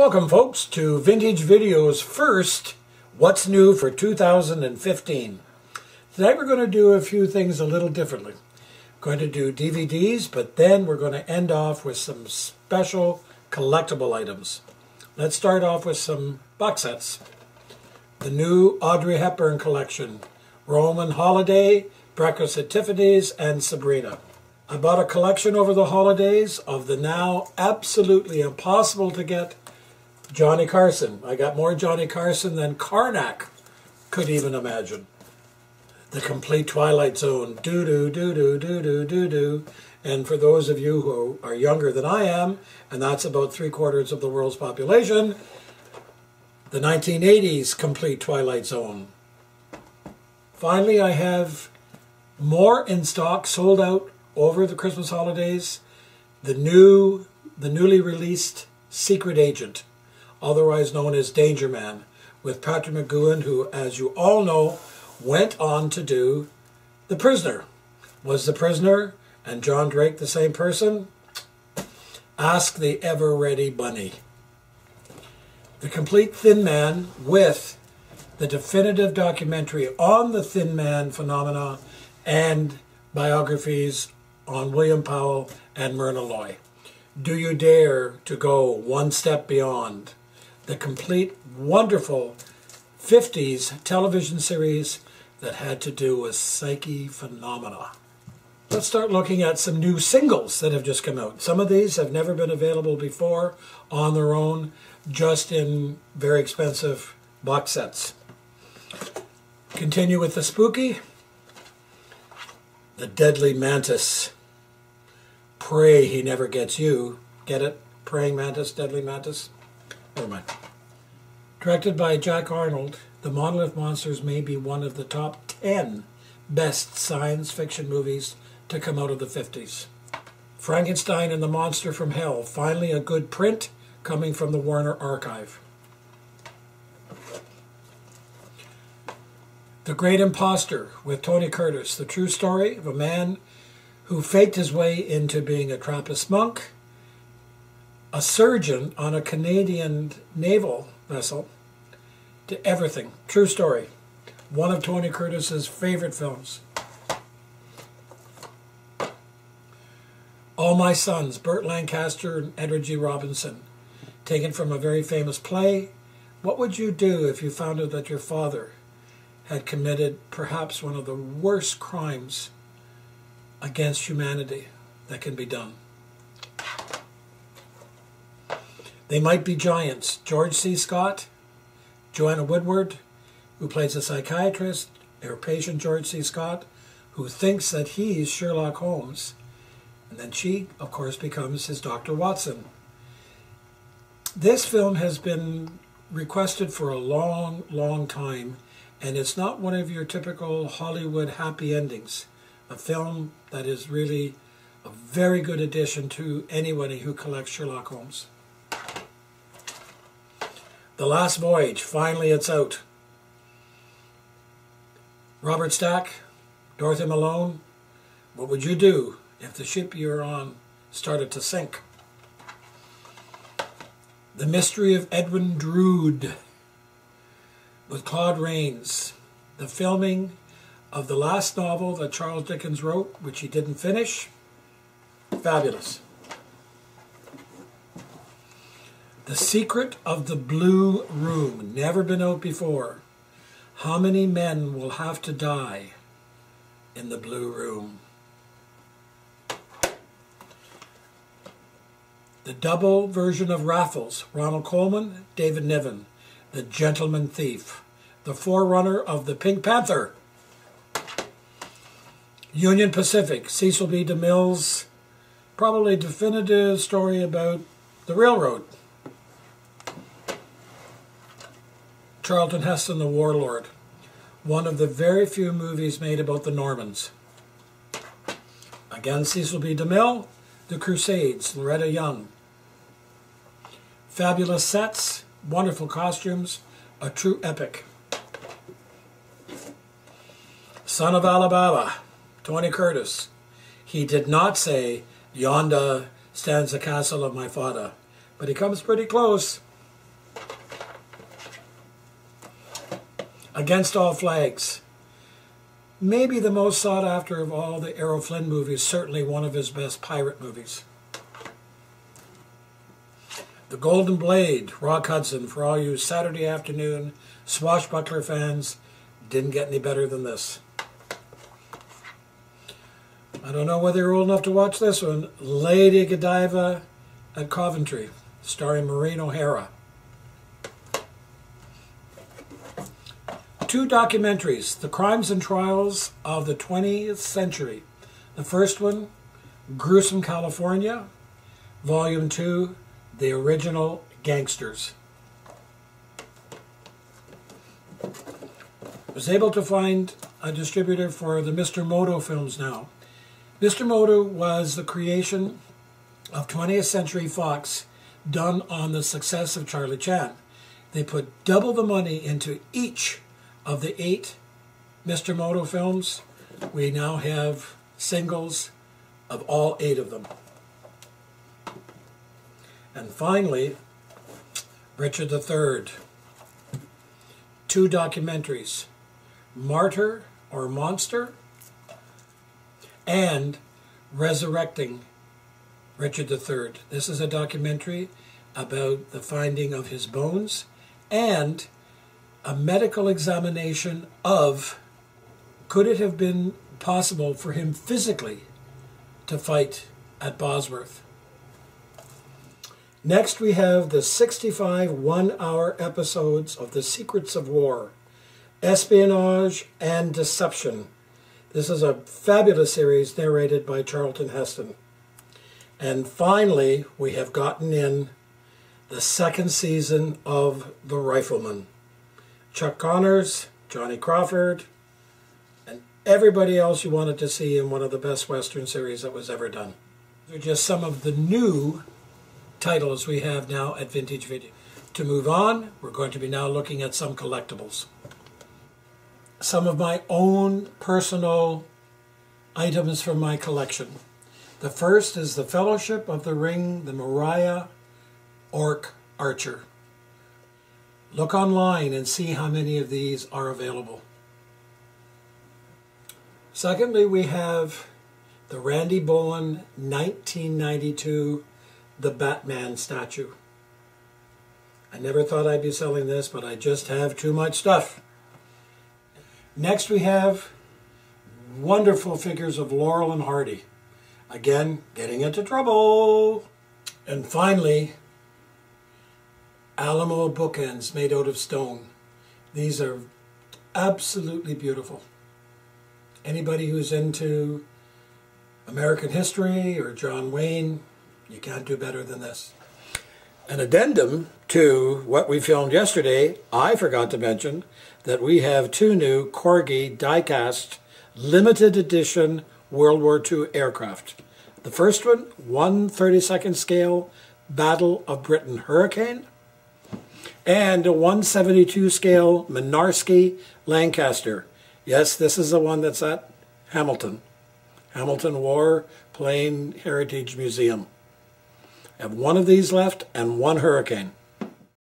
Welcome folks to Vintage Video's first What's New for 2015. Tonight we're going to do a few things a little differently. We're going to do DVDs, but then we're going to end off with some special collectible items. Let's start off with some box sets. The new Audrey Hepburn collection, Roman Holiday, Breakfast at Tiffany's, and Sabrina. I bought a collection over the holidays of the now absolutely impossible to get Johnny Carson. I got more Johnny Carson than Karnak could even imagine. The complete Twilight Zone, do-do-do-do-do-do-do-do. And for those of you who are younger than I am, and that's about 3/4 of the world's population, the 1980s complete Twilight Zone. Finally, I have more in stock, sold out over the Christmas holidays. The newly released Secret Agent, otherwise known as Danger Man, with Patrick McGoohan, who, as you all know, went on to do The Prisoner. Was The Prisoner and John Drake the same person? Ask the ever-ready bunny. The complete Thin Man with the definitive documentary on the Thin Man phenomena and biographies on William Powell and Myrna Loy. Do you dare to go one step beyond? The complete, wonderful 50s television series that had to do with psyche phenomena. Let's start looking at some new singles that have just come out. Some of these have never been available before on their own, just in very expensive box sets. Continue with the spooky. The Deadly Mantis. Pray he never gets you. Get it? Praying Mantis, Deadly Mantis? Never mind. Directed by Jack Arnold, the Monolith Monsters may be one of the top 10 best science fiction movies to come out of the 50s. Frankenstein and the Monster from Hell, finally a good print coming from the Warner Archive. The Great Impostor with Tony Curtis, the true story of a man who faked his way into being a Trappist monk, a surgeon on a Canadian naval vessel, to everything. True story. One of Tony Curtis's favorite films. All My Sons, Burt Lancaster and Edward G. Robinson, taken from a very famous play. What would you do if you found out that your father had committed perhaps one of the worst crimes against humanity that can be done? They Might Be Giants, George C. Scott, Joanna Woodward, who plays a psychiatrist, her patient George C. Scott, who thinks that he's Sherlock Holmes, and then she, of course, becomes his Dr. Watson. This film has been requested for a long, long time, and it's not one of your typical Hollywood happy endings. A film that is really a very good addition to anybody who collects Sherlock Holmes. The Last Voyage, finally it's out. Robert Stack, Dorothy Malone, what would you do if the ship you're on started to sink? The Mystery of Edwin Drood with Claude Rains. The filming of the last novel that Charles Dickens wrote, which he didn't finish. Fabulous. The Secret of the Blue Room, never been out before. How many men will have to die in the Blue Room? The double version of Raffles, Ronald Colman, David Niven, The Gentleman Thief, the forerunner of the Pink Panther. Union Pacific, Cecil B. DeMille's probably definitive story about the railroad. Charlton Heston, the Warlord, one of the very few movies made about the Normans. Again, Cecil B. DeMille, The Crusades, Loretta Young. Fabulous sets, wonderful costumes, a true epic. Son of Alabama, Tony Curtis. He did not say, "Yonder stands the castle of my father," but he comes pretty close. Against All Flags. Maybe the most sought after of all the Errol Flynn movies, certainly one of his best pirate movies. The Golden Blade, Rock Hudson, for all you Saturday afternoon swashbuckler fans, didn't get any better than this. I don't know whether you're old enough to watch this one. Lady Godiva at Coventry, starring Maureen O'Hara. Two documentaries, The Crimes and Trials of the 20th Century. The first one, Gruesome California. Volume 2, The Original Gangsters. I was able to find a distributor for the Mr. Moto films now. Mr. Moto was the creation of 20th Century Fox done on the success of Charlie Chan. They put double the money into each of the 8 Mr. Moto films. We now have singles of all 8 of them. And finally, Richard III. 2 documentaries, Martyr or Monster and Resurrecting Richard III. This is a documentary about the finding of his bones and a medical examination of could it have been possible for him physically to fight at Bosworth. Next we have the 65 one-hour episodes of The Secrets of War, Espionage and Deception. This is a fabulous series narrated by Charlton Heston. And finally, we have gotten in the 2nd season of The Rifleman. Chuck Connors, Johnny Crawford, and everybody else you wanted to see in one of the best Western series that was ever done. These are just some of the new titles we have now at Vintage Video. To move on, we're going to be now looking at some collectibles. Some of my own personal items from my collection. The first is the Fellowship of the Ring, the Moriah Orc Archer. Look online and see how many of these are available. Secondly, we have the Randy Bowen 1992 The Batman statue. I never thought I'd be selling this, but I just have too much stuff. Next we have wonderful figures of Laurel and Hardy. Again, getting into trouble. And finally, Alamo bookends made out of stone. These are absolutely beautiful. Anybody who's into American history or John Wayne, you can't do better than this. An addendum to what we filmed yesterday, I forgot to mention that we have 2 new Corgi die-cast limited edition World War II aircraft. The first one, 1/32 scale Battle of Britain Hurricane, and a 1/72 scale Minarsky Lancaster. Yes, this is the one that's at Hamilton War Plane Heritage Museum. I have 1 of these left and 1 Hurricane.